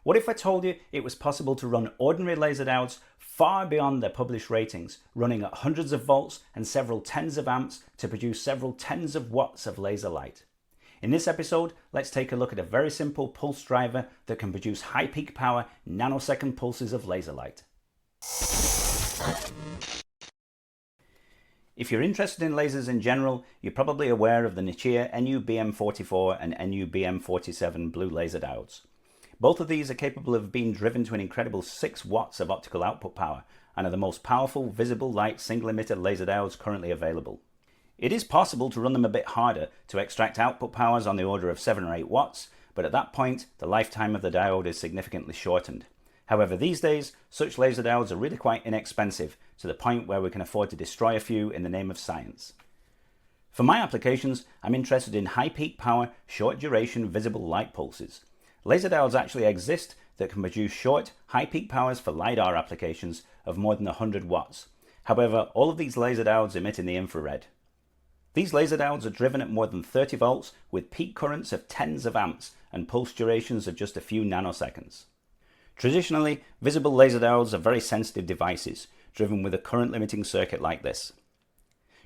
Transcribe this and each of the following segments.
What if I told you it was possible to run ordinary laser diodes far beyond their published ratings, running at hundreds of volts and several tens of amps to produce several tens of watts of laser light? In this episode, let's take a look at a very simple pulse driver that can produce high peak power nanosecond pulses of laser light. If you're interested in lasers in general, you're probably aware of the Nichia NU-BM44 and NU-BM47 blue laser diodes. Both of these are capable of being driven to an incredible 6 watts of optical output power and are the most powerful visible light single emitter laser diodes currently available. It is possible to run them a bit harder to extract output powers on the order of 7 or 8 watts, but at that point the lifetime of the diode is significantly shortened. However, these days such laser diodes are really quite inexpensive, to the point where we can afford to destroy a few in the name of science. For my applications, I'm interested in high peak power, short duration visible light pulses. Laser diodes actually exist that can produce short, high peak powers for LiDAR applications of more than 100 watts. However, all of these laser diodes emit in the infrared. These laser diodes are driven at more than 30 volts with peak currents of tens of amps and pulse durations of just a few nanoseconds. Traditionally, visible laser diodes are very sensitive devices, driven with a current limiting circuit like this.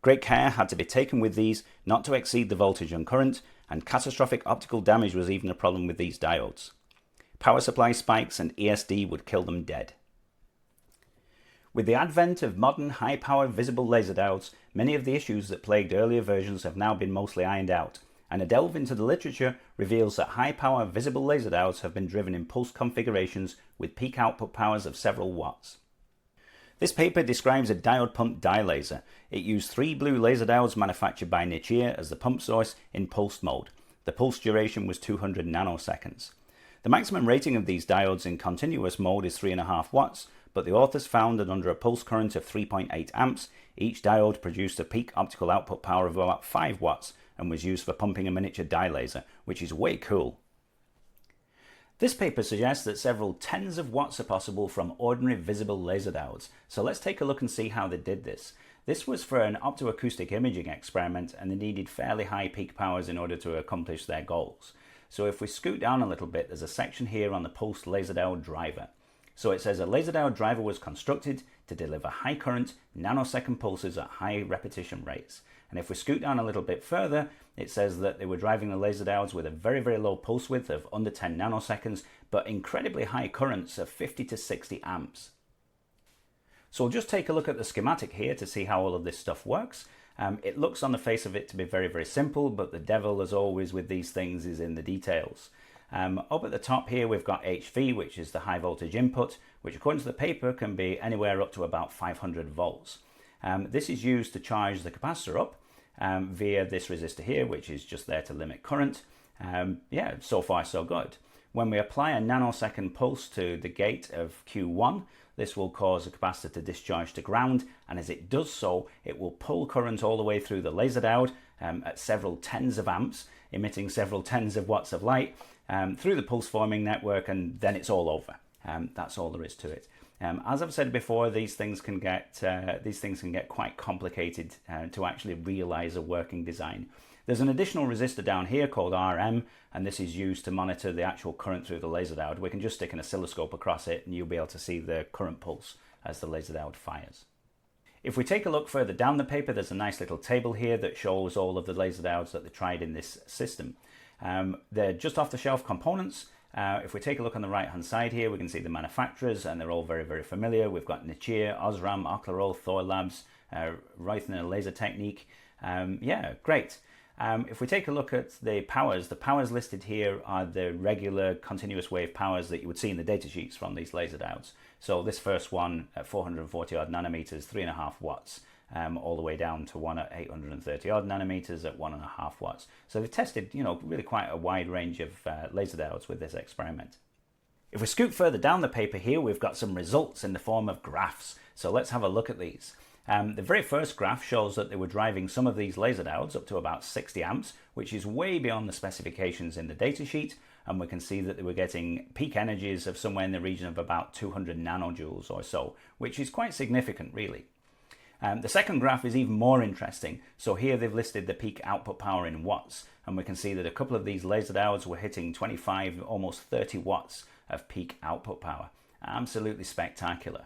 Great care had to be taken with these not to exceed the voltage and current, and catastrophic optical damage was even a problem with these diodes. Power supply spikes and ESD would kill them dead. With the advent of modern high-power visible laser diodes, many of the issues that plagued earlier versions have now been mostly ironed out, and a delve into the literature reveals that high-power visible laser diodes have been driven in pulse configurations with peak output powers of several watts. This paper describes a diode pump dye laser. It used 3 blue laser diodes manufactured by Nichia as the pump source in pulsed mode. The pulse duration was 200 nanoseconds. The maximum rating of these diodes in continuous mode is 3.5 watts, but the authors found that under a pulse current of 3.8 amps, each diode produced a peak optical output power of about 5 watts and was used for pumping a miniature dye laser, which is way cool. This paper suggests that several tens of watts are possible from ordinary visible laser diodes, so let's take a look and see how they did this. This was for an optoacoustic imaging experiment, and they needed fairly high peak powers in order to accomplish their goals. So if we scoot down a little bit, there's a section here on the pulsed laser diode driver. So it says a laser diode driver was constructed to deliver high current nanosecond pulses at high repetition rates. And if we scoot down a little bit further, it says that they were driving the laser diodes with a very, very low pulse width of under 10 nanoseconds, but incredibly high currents of 50 to 60 amps. So we'll just take a look at the schematic here to see how all of this stuff works. It looks on the face of it to be very, very simple, but the devil, as always with these things, is in the details. Up at the top here we've got HV, which is the high voltage input, which according to the paper can be anywhere up to about 500 volts. This is used to charge the capacitor up via this resistor here, which is just there to limit current. Yeah, so far so good. When we apply a nanosecond pulse to the gate of Q1, this will cause the capacitor to discharge to ground, and as it does so, it will pull current all the way through the laser diode at several tens of amps, emitting several tens of watts of light through the pulse forming network, and then it's all over. That's all there is to it. As I've said before, these things can get quite complicated to actually realize a working design. There's an additional resistor down here called RM, and this is used to monitor the actual current through the laser diode. We can just stick an oscilloscope across it and you'll be able to see the current pulse as the laser diode fires. If we take a look further down the paper, there's a nice little table here that shows all of the laser diodes that they tried in this system. They're just off-the-shelf components. If we take a look on the right hand side here, we can see the manufacturers, and they're all very, very familiar. We've got Nichia, Osram, Oclarol, Thor Labs, Reuthner Laser Technique. Yeah, great. If we take a look at the powers listed here are the regular continuous wave powers that you would see in the data sheets from these laser diodes. So this first one at 440 odd nanometers, 3.5 watts. All the way down to one at 830 odd nanometers at 1.5 watts. So they've tested, really quite a wide range of laser diodes with this experiment. If we scoot further down the paper here, we've got some results in the form of graphs. So let's have a look at these. The very first graph shows that they were driving some of these laser diodes up to about 60 amps, which is way beyond the specifications in the datasheet. And we can see that they were getting peak energies of somewhere in the region of about 200 nanojoules or so, which is quite significant, really. The second graph is even more interesting. So here they've listed the peak output power in watts, and we can see that a couple of these laser diodes were hitting 25, almost 30 watts of peak output power. Absolutely spectacular.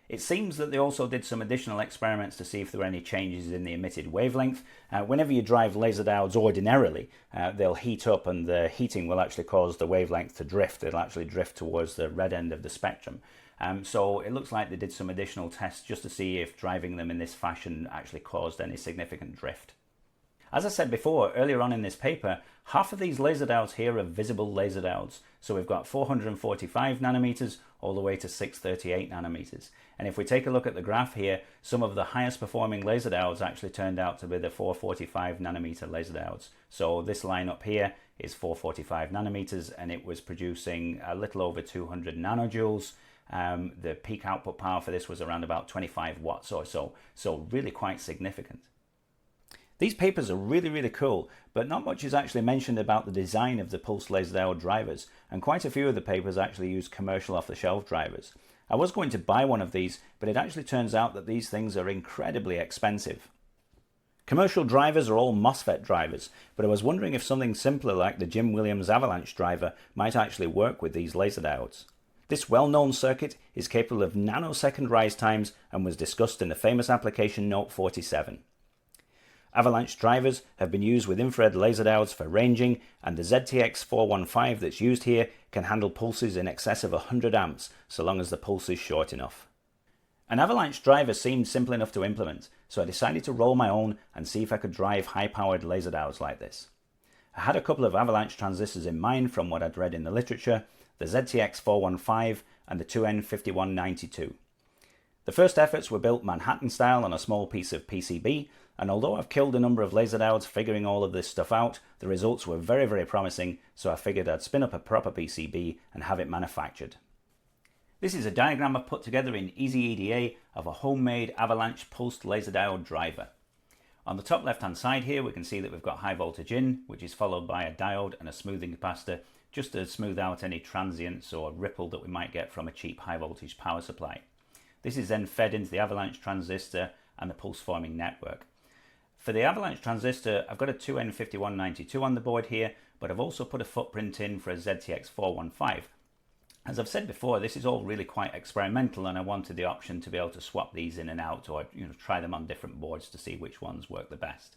It seems that they also did some additional experiments to see if there were any changes in the emitted wavelength. Whenever you drive laser diodes ordinarily, they'll heat up, and the heating will actually cause the wavelength to drift. It'll actually drift towards the red end of the spectrum. So it looks like they did some additional tests just to see if driving them in this fashion actually caused any significant drift. As I said before, earlier on in this paper, half of these laser diodes here are visible laser diodes. So we've got 445 nanometers all the way to 638 nanometers. And if we take a look at the graph here, some of the highest performing laser diodes actually turned out to be the 445 nanometer laser diodes. So this line up here is 445 nanometers, and it was producing a little over 200 nanojoules. The peak output power for this was around about 25 watts or so. So really quite significant. These papers are really cool, but not much is actually mentioned about the design of the pulsed laser diode drivers, and quite a few of the papers actually use commercial off-the-shelf drivers. I was going to buy one of these, but it actually turns out that these things are incredibly expensive. Commercial drivers are all MOSFET drivers, but I was wondering if something simpler like the Jim Williams Avalanche driver might actually work with these laser diodes. This well-known circuit is capable of nanosecond rise times and was discussed in the famous application note 47. Avalanche drivers have been used with infrared laser diodes for ranging, and the ZTX415 that's used here can handle pulses in excess of 100 amps so long as the pulse is short enough. An Avalanche driver seemed simple enough to implement, so I decided to roll my own and see if I could drive high-powered laser diodes like this. I had a couple of Avalanche transistors in mind from what I'd read in the literature, the ZTX415 and the 2N5192. The first efforts were built Manhattan style on a small piece of PCB, and although I've killed a number of laser diodes figuring all of this stuff out, the results were very promising, so I figured I'd spin up a proper PCB and have it manufactured. This is a diagram I've put together in EasyEDA of a homemade Avalanche pulsed laser diode driver. On the top left hand side here we can see that we've got high voltage in, which is followed by a diode and a smoothing capacitor, just to smooth out any transients or ripple that we might get from a cheap high voltage power supply. This is then fed into the Avalanche transistor and the pulse forming network. For the Avalanche transistor, I've got a 2N5192 on the board here, but I've also put a footprint in for a ZTX415. As I've said before, this is all really quite experimental, and I wanted the option to be able to swap these in and out, or try them on different boards to see which ones work the best.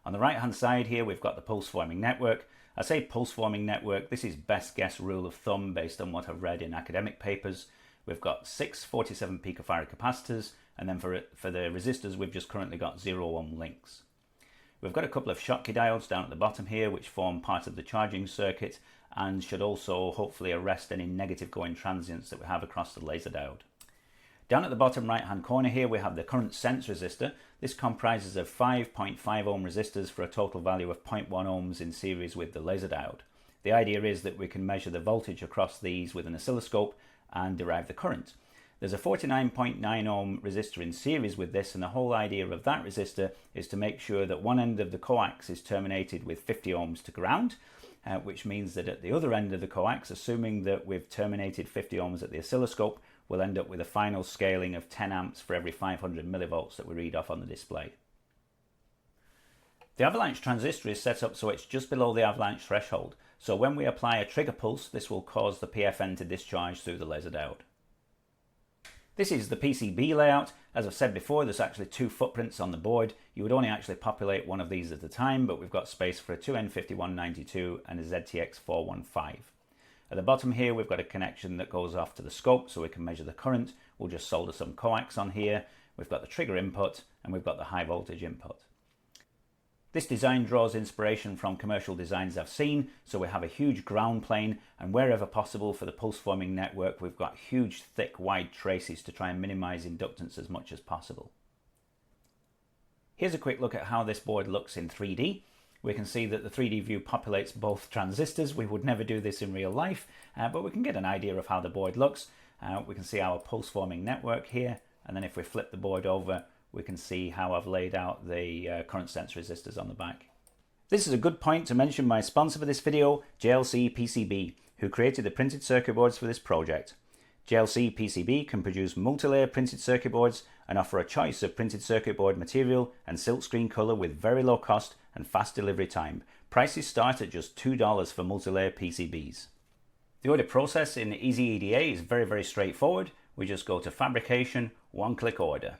On the right hand side here we've got the pulse forming network. I say pulse forming network, this is best guess rule of thumb based on what I've read in academic papers. We've got 6 47 picofarad capacitors, and then for the resistors we've just currently got 0 ohm links. We've got a couple of Schottky diodes down at the bottom here which form part of the charging circuit and should also hopefully arrest any negative going transients that we have across the laser diode. Down at the bottom right hand corner here we have the current sense resistor. This comprises of 5.5 ohm resistors for a total value of 0.1 ohms in series with the laser diode. The idea is that we can measure the voltage across these with an oscilloscope and derive the current. There's a 49.9 ohm resistor in series with this, and the whole idea of that resistor is to make sure that one end of the coax is terminated with 50 ohms to ground, which means that at the other end of the coax, assuming that we've terminated 50 ohms at the oscilloscope, we'll end up with a final scaling of 10 amps for every 500 millivolts that we read off on the display. The Avalanche transistor is set up so it's just below the Avalanche threshold, so when we apply a trigger pulse, this will cause the PFN to discharge through the laser diode. This is the PCB layout. As I've said before, there's actually 2 footprints on the board. You would only actually populate one of these at a time, but we've got space for a 2N5192 and a ZTX415. At the bottom here, we've got a connection that goes off to the scope so we can measure the current. We'll just solder some coax on here. We've got the trigger input and we've got the high voltage input. This design draws inspiration from commercial designs I've seen, so we have a huge ground plane, and wherever possible for the pulse forming network we've got huge thick wide traces to try and minimize inductance as much as possible. Here's a quick look at how this board looks in 3D. We can see that the 3D view populates both transistors. We would never do this in real life, but we can get an idea of how the board looks. We can see our pulse forming network here, and then if we flip the board over we can see how I've laid out the current sense resistors on the back. This is a good point to mention my sponsor for this video, JLCPCB, who created the printed circuit boards for this project. JLCPCB can produce multi-layer printed circuit boards and offer a choice of printed circuit board material and silkscreen color with very low cost and fast delivery time. Prices start at just $2 for multi-layer PCBs. The order process in EasyEDA is very straightforward. We just go to Fabrication, one-click order.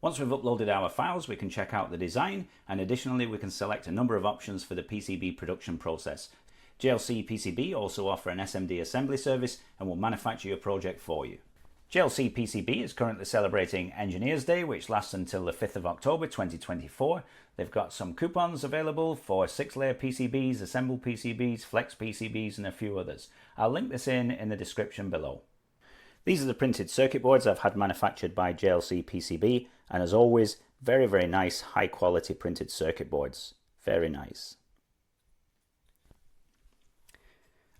Once we've uploaded our files, we can check out the design, and additionally we can select a number of options for the PCB production process. JLCPCB also offer an SMD assembly service and will manufacture your project for you. JLCPCB is currently celebrating Engineers Day, which lasts until the 5th of October 2024. They've got some coupons available for 6-layer PCBs, assembled PCBs, flex PCBs and a few others. I'll link this in the description below. These are the printed circuit boards I've had manufactured by JLCPCB, and as always, very nice high quality printed circuit boards. Very nice.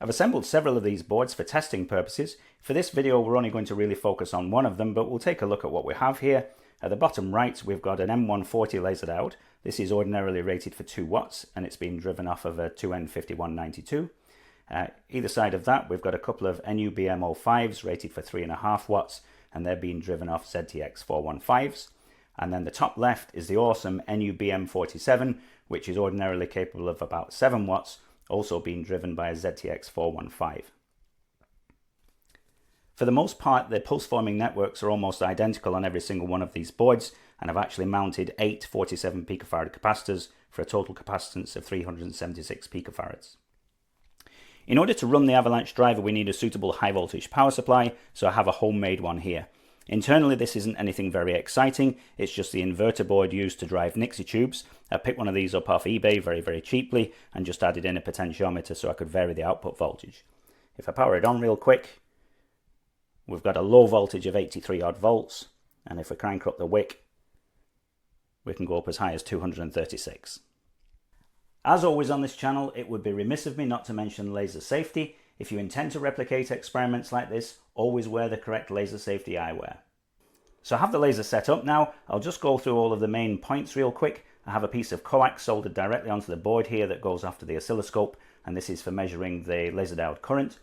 I've assembled several of these boards for testing purposes. For this video we're only going to really focus on one of them, but we'll take a look at what we have here. At the bottom right we've got an M140 laser diode. This is ordinarily rated for 2 watts and it's being driven off of a 2N5192. Either side of that we've got a couple of NUBM05s rated for 3.5 watts and they're being driven off ZTX415s. And then the top left is the awesome NUBM47, which is ordinarily capable of about 7 watts, also being driven by a ZTX415. For the most part, the pulse forming networks are almost identical on every single one of these boards, and I've actually mounted 8 47 picofarad capacitors for a total capacitance of 376 picofarads. In order to run the Avalanche driver, we need a suitable high voltage power supply, so I have a homemade one here. Internally, this isn't anything very exciting, it's just the inverter board used to drive Nixie tubes. I picked one of these up off eBay very cheaply and just added in a potentiometer so I could vary the output voltage. If I power it on real quick, we've got a low voltage of 83 odd volts, and if we crank up the wick, we can go up as high as 236. As always on this channel, it would be remiss of me not to mention laser safety. If you intend to replicate experiments like this, always wear the correct laser safety eyewear. So I have the laser set up now. I'll just go through all of the main points real quick. I have a piece of coax soldered directly onto the board here that goes after the oscilloscope, and this is for measuring the laser diode current.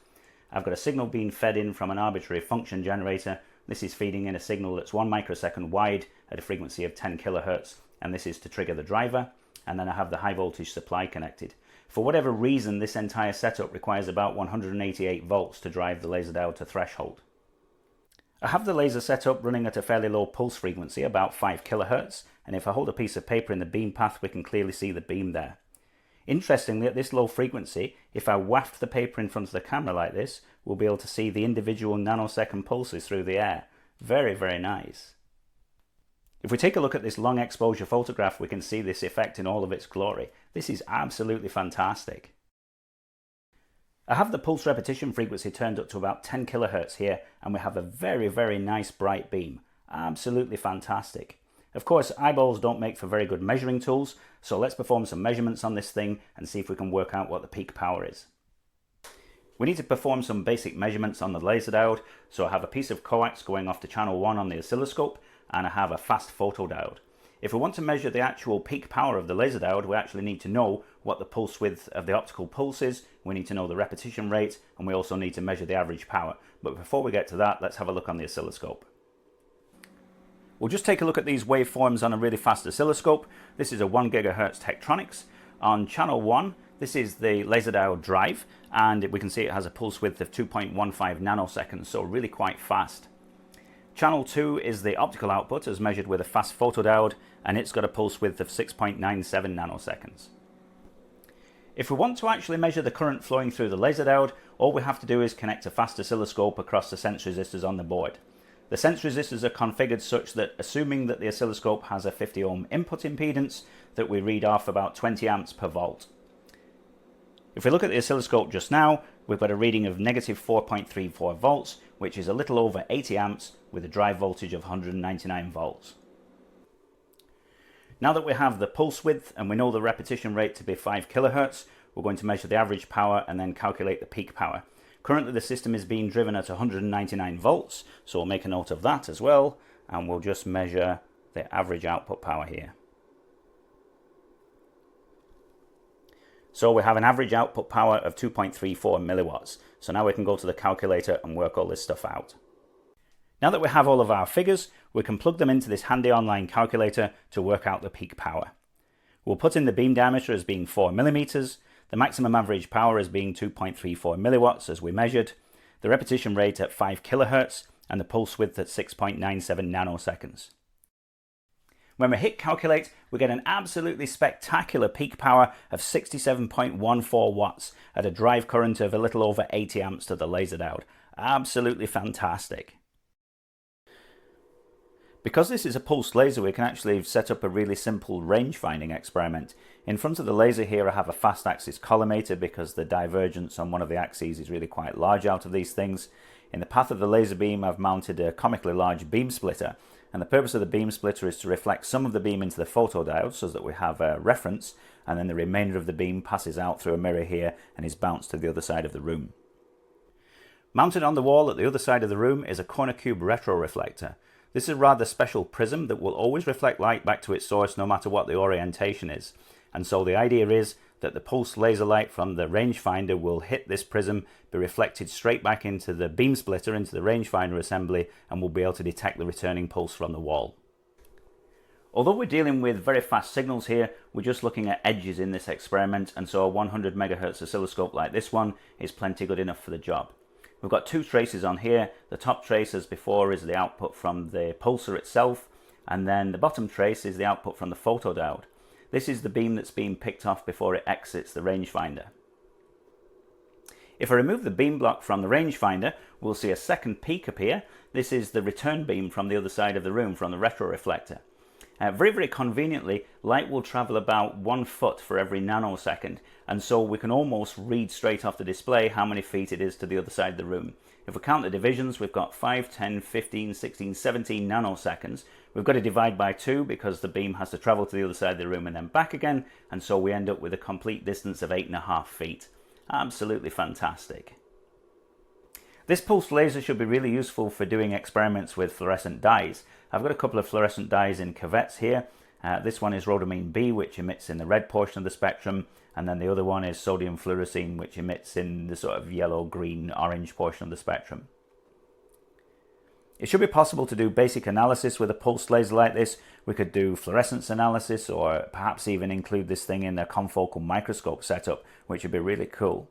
I've got a signal being fed in from an arbitrary function generator. This is feeding in a signal that's 1 microsecond wide at a frequency of 10 kilohertz, and this is to trigger the driver. And then I have the high voltage supply connected. For whatever reason, this entire setup requires about 188 volts to drive the laser diode to threshold. I have the laser set up running at a fairly low pulse frequency, about 5 kilohertz, and if I hold a piece of paper in the beam path, we can clearly see the beam there. Interestingly, at this low frequency, if I waft the paper in front of the camera like this, we'll be able to see the individual nanosecond pulses through the air. Very nice. If we take a look at this long exposure photograph, we can see this effect in all of its glory. This is absolutely fantastic. I have the pulse repetition frequency turned up to about 10 kilohertz here, and we have a very nice bright beam. Absolutely fantastic. Of course, eyeballs don't make for very good measuring tools, so let's perform some measurements on this thing and see if we can work out what the peak power is. We need to perform some basic measurements on the laser diode, so I have a piece of coax going off to channel 1 on the oscilloscope, and I have a fast photodiode. If we want to measure the actual peak power of the laser diode, we actually need to know what the pulse width of the optical pulse is, we need to know the repetition rate, and we also need to measure the average power. But before we get to that, let's have a look on the oscilloscope. We'll just take a look at these waveforms on a really fast oscilloscope. This is a 1 GHz Tektronix. On channel 1, this is the laser diode drive, and we can see it has a pulse width of 2.15 nanoseconds, so really quite fast. Channel 2 is the optical output as measured with a fast photodiode, and it's got a pulse width of 6.97 nanoseconds. If we want to actually measure the current flowing through the laser diode, all we have to do is connect a fast oscilloscope across the sense resistors on the board. The sense resistors are configured such that, assuming that the oscilloscope has a 50 ohm input impedance, that we read off about 20 amps per volt. If we look at the oscilloscope just now, we've got a reading of negative 4.34 volts, which is a little over 80 amps with a drive voltage of 199 volts. Now that we have the pulse width and we know the repetition rate to be 5 kilohertz, we're going to measure the average power and then calculate the peak power. Currently the system is being driven at 199 volts, so we'll make a note of that as well, and we'll just measure the average output power here. So we have an average output power of 2.34 milliwatts. So now we can go to the calculator and work all this stuff out. Now that we have all of our figures, we can plug them into this handy online calculator to work out the peak power. We'll put in the beam diameter as being 4 millimeters, the maximum average power as being 2.34 milliwatts as we measured, the repetition rate at 5 kilohertz, and the pulse width at 6.97 nanoseconds. When we hit calculate, we get an absolutely spectacular peak power of 67.14 watts at a drive current of a little over 80 amps to the laser diode. Absolutely fantastic. Because this is a pulsed laser, we can actually set up a really simple range finding experiment. In front of the laser here I have a fast axis collimator because the divergence on one of the axes is really quite large out of these things. In the path of the laser beam I've mounted a comically large beam splitter, and the purpose of the beam splitter is to reflect some of the beam into the photodiode so that we have a reference, and then the remainder of the beam passes out through a mirror here and is bounced to the other side of the room. Mounted on the wall at the other side of the room is a corner cube retroreflector. This is a rather special prism that will always reflect light back to its source no matter what the orientation is. And so the idea is that the pulsed laser light from the rangefinder will hit this prism, be reflected straight back into the beam splitter, into the rangefinder assembly, and we'll be able to detect the returning pulse from the wall. Although we're dealing with very fast signals here, we're just looking at edges in this experiment, and so a 100 megahertz oscilloscope like this one is plenty good enough for the job. We've got two traces on here. The top trace, as before, is the output from the pulsar itself, and then the bottom trace is the output from the photodiode. This is the beam that's being picked off before it exits the rangefinder. If I remove the beam block from the rangefinder, we'll see a second peak appear. This is the return beam from the other side of the room, from the retroreflector. Very conveniently, light will travel about 1 foot for every nanosecond, and so we can almost read straight off the display how many feet it is to the other side of the room. If we count the divisions, we've got 5, 10, 15, 16, 17 nanoseconds. We've got to divide by 2 because the beam has to travel to the other side of the room and then back again, and so we end up with a complete distance of 8.5 feet. Absolutely fantastic. This pulsed laser should be really useful for doing experiments with fluorescent dyes. I've got a couple of fluorescent dyes in cuvettes here. This one is rhodamine B, which emits in the red portion of the spectrum, and then the other one is sodium fluorescein, which emits in the sort of yellow, green, orange portion of the spectrum. It should be possible to do basic analysis with a pulsed laser like this. We could do fluorescence analysis, or perhaps even include this thing in a confocal microscope setup, which would be really cool.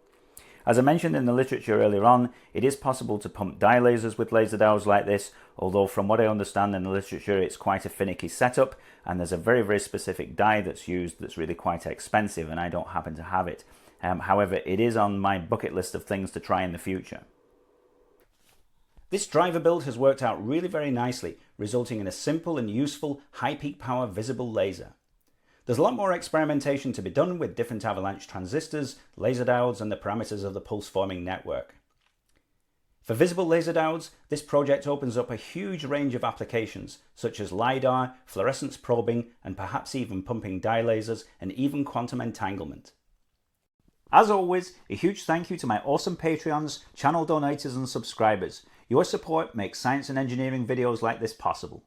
As I mentioned in the literature earlier on, it is possible to pump dye lasers with laser diodes like this, although from what I understand in the literature it's quite a finicky setup, and there's a very specific dye that's used that's really quite expensive, and I don't happen to have it. However, it is on my bucket list of things to try in the future. This driver build has worked out really very nicely, resulting in a simple and useful high peak power visible laser. There's a lot more experimentation to be done with different Avalanche transistors, laser diodes, and the parameters of the pulse forming network. For visible laser diodes, this project opens up a huge range of applications, such as LiDAR, fluorescence probing, and perhaps even pumping dye lasers, and even quantum entanglement. As always, a huge thank you to my awesome Patreons, channel donators, and subscribers. Your support makes science and engineering videos like this possible.